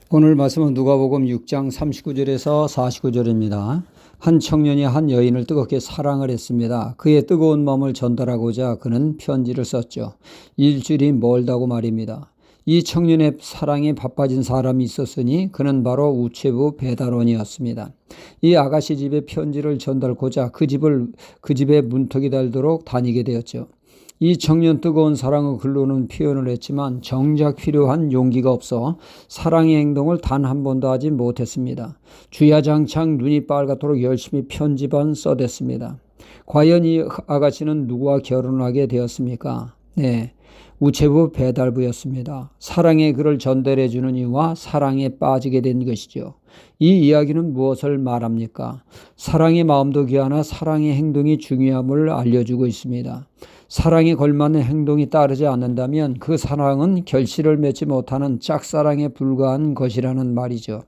오늘 말씀은 누가복음 6장 39절에서 49절입니다. 한 청년이 한 여인을 뜨겁게 사랑을 했습니다. 그의 뜨거운 마음을 전달하고자 그는 편지를 썼죠. 일주일이 멀다고 말입니다. 이 청년의 사랑에 바빠진 사람이 있었으니 그는 바로 우체부 배달원이었습니다. 이 아가씨 집에 편지를 전달하고자 그 집에 문턱이 달도록 다니게 되었죠. 이 청년 뜨거운 사랑을 글로는 표현을 했지만 정작 필요한 용기가 없어 사랑의 행동을 단 한 번도 하지 못했습니다. 주야장창 눈이 빨갛도록 열심히 편지만 써댔습니다. 과연 이 아가씨는 누구와 결혼하게 되었습니까? 네, 우체부 배달부였습니다. 사랑의 글을 전달해 주는 이와 사랑에 빠지게 된 것이죠. 이 이야기는 무엇을 말합니까? 사랑의 마음도 귀하나 사랑의 행동이 중요함을 알려주고 있습니다. 사랑에 걸맞는 행동이 따르지 않는다면 그 사랑은 결실을 맺지 못하는 짝사랑에 불과한 것이라는 말이죠.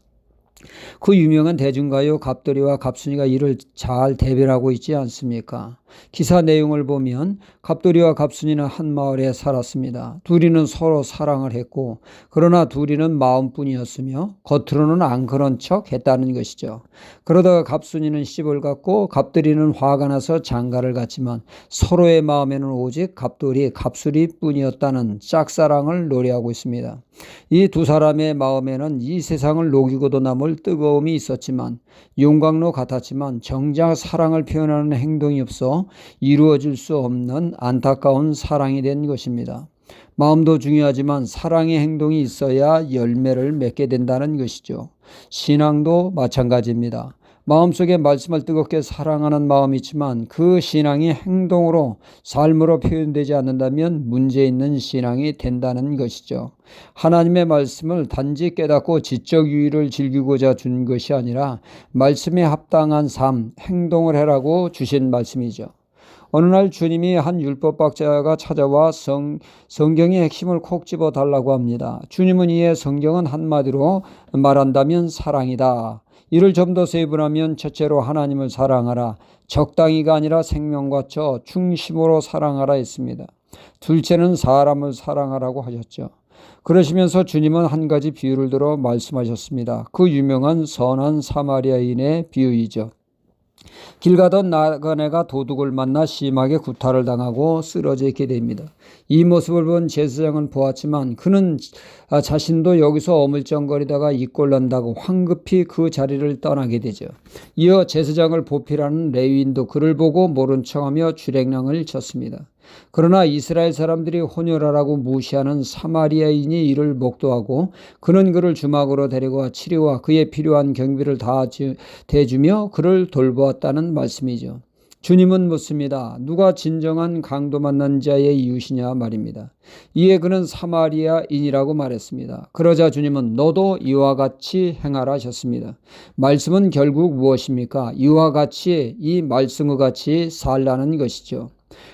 그 유명한 대중가요 갑돌이와 갑순이가 이를 잘 대변하고 있지 않습니까? 기사 내용을 보면 갑돌이와 갑순이는 한 마을에 살았습니다. 둘이는 서로 사랑을 했고 그러나 둘이는 마음뿐이었으며 겉으로는 안 그런 척 했다는 것이죠. 그러다가 갑순이는 시집을 갔고 갑돌이는 화가 나서 장가를 갔지만 서로의 마음에는 오직 갑돌이 갑순이뿐이었다는 짝사랑을 노래하고 있습니다. 이 두 사람의 마음에는 이 세상을 녹이고도 남을 뜨거움이 있었지만 용광로 같았지만 정작 사랑을 표현하는 행동이 없어 이루어질 수 없는 안타까운 사랑이 된 것입니다. 마음도 중요하지만 사랑의 행동이 있어야 열매를 맺게 된다는 것이죠. 신앙도 마찬가지입니다. 마음속에 말씀을 뜨겁게 사랑하는 마음이 있지만 그 신앙이 행동으로 삶으로 표현되지 않는다면 문제 있는 신앙이 된다는 것이죠. 하나님의 말씀을 단지 깨닫고 지적 유의를 즐기고자 준 것이 아니라 말씀에 합당한 삶, 행동을 해라고 주신 말씀이죠. 어느 날 주님이 한 율법학자가 찾아와 성경의 핵심을 콕 집어 달라고 합니다. 주님은 이에 성경은 한마디로 말한다면 사랑이다. 이를 좀 더 세분하면 첫째로 하나님을 사랑하라. 적당히가 아니라 생명과 쳐 중심으로 사랑하라 했습니다. 둘째는 사람을 사랑하라고 하셨죠. 그러시면서 주님은 한 가지 비유를 들어 말씀하셨습니다. 그 유명한 선한 사마리아인의 비유이죠. 길 가던 나그네가 도둑을 만나 심하게 구타를 당하고 쓰러져 있게 됩니다. 이 모습을 본 제사장은 보았지만 그는 자신도 여기서 어물쩡거리다가 이꼴난다고 황급히 그 자리를 떠나게 되죠. 이어 제사장을 보필하는 레위인도 그를 보고 모른 척하며 주랭랑을 쳤습니다. 그러나 이스라엘 사람들이 혼혈하라고 무시하는 사마리아인이 이를 목도하고 그는 그를 주막으로 데리고 치료와 그에 필요한 경비를 다 대주며 그를 돌보았다는 말씀이죠. 주님은 묻습니다. 누가 진정한 강도 만난 자의 이웃이냐 말입니다. 이에 그는 사마리아인이라고 말했습니다. 그러자 주님은 너도 이와 같이 행하라 하셨습니다. 말씀은 결국 무엇입니까? 이와 같이, 이 말씀과 같이 살라는 것이죠.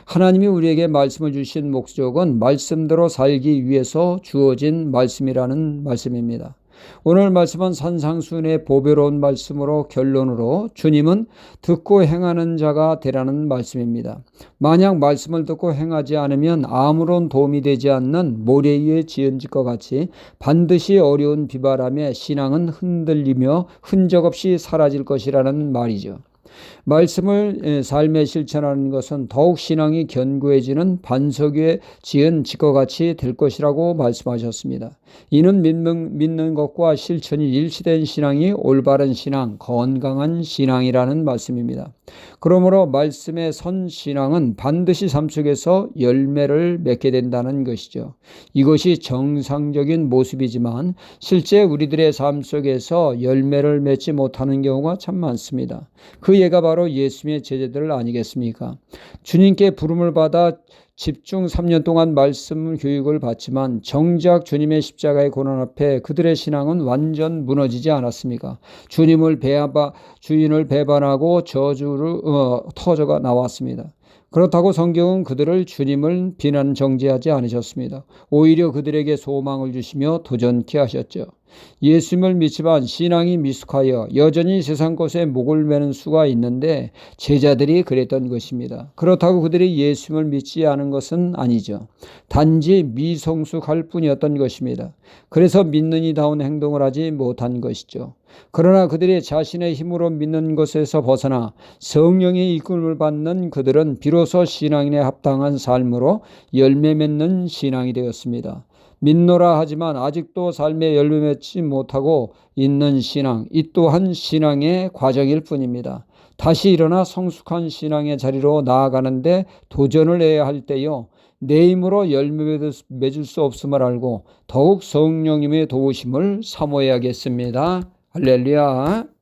하나님이 우리에게 말씀을 주신 목적은 말씀대로 살기 위해서 주어진 말씀이라는 말씀입니다. 오늘 말씀은 산상수훈의 보배로운 말씀으로 결론으로 주님은 듣고 행하는 자가 되라는 말씀입니다. 만약 말씀을 듣고 행하지 않으면 아무런 도움이 되지 않는 모래 위에 지은 집과 같이 반드시 어려운 비바람에 신앙은 흔들리며 흔적 없이 사라질 것이라는 말이죠. 말씀을 삶에 실천하는 것은 더욱 신앙이 견고해지는 반석 위에 지은 집과 같이 될 것이라고 말씀하셨습니다. 이는 믿는 것과 실천이 일치된 신앙이 올바른 신앙, 건강한 신앙이라는 말씀입니다. 그러므로 말씀에 선 신앙은 반드시 삶 속에서 열매를 맺게 된다는 것이죠. 이것이 정상적인 모습이지만 실제 우리들의 삶 속에서 열매를 맺지 못하는 경우가 참 많습니다. 그 예가 바로 예수님의 제자들 아니겠습니까? 주님께 부름을 받아 집중 3년 동안 말씀 교육을 받지만 정작 주님의 십자가의 고난 앞에 그들의 신앙은 완전 무너지지 않았습니까? 주인을 배반하고 저주를 터져가 나왔습니다. 그렇다고 성경은 그들을 주님을 비난 정죄하지 않으셨습니다. 오히려 그들에게 소망을 주시며 도전케 하셨죠. 예수님을 믿지만 신앙이 미숙하여 여전히 세상 것에 목을 매는 수가 있는데 제자들이 그랬던 것입니다. 그렇다고 그들이 예수님을 믿지 않은 것은 아니죠. 단지 미성숙할 뿐이었던 것입니다. 그래서 믿는 이다운 행동을 하지 못한 것이죠. 그러나 그들이 자신의 힘으로 믿는 것에서 벗어나 성령의 이끌림을 받는 그들은 비로소 신앙인에 합당한 삶으로 열매 맺는 신앙이 되었습니다. 믿노라 하지만 아직도 삶에 열매 맺지 못하고 있는 신앙, 이 또한 신앙의 과정일 뿐입니다. 다시 일어나 성숙한 신앙의 자리로 나아가는데 도전을 해야 할 때요, 내 힘으로 열매 맺을 수 없음을 알고 더욱 성령님의 도우심을 사모해야겠습니다. 할렐루야.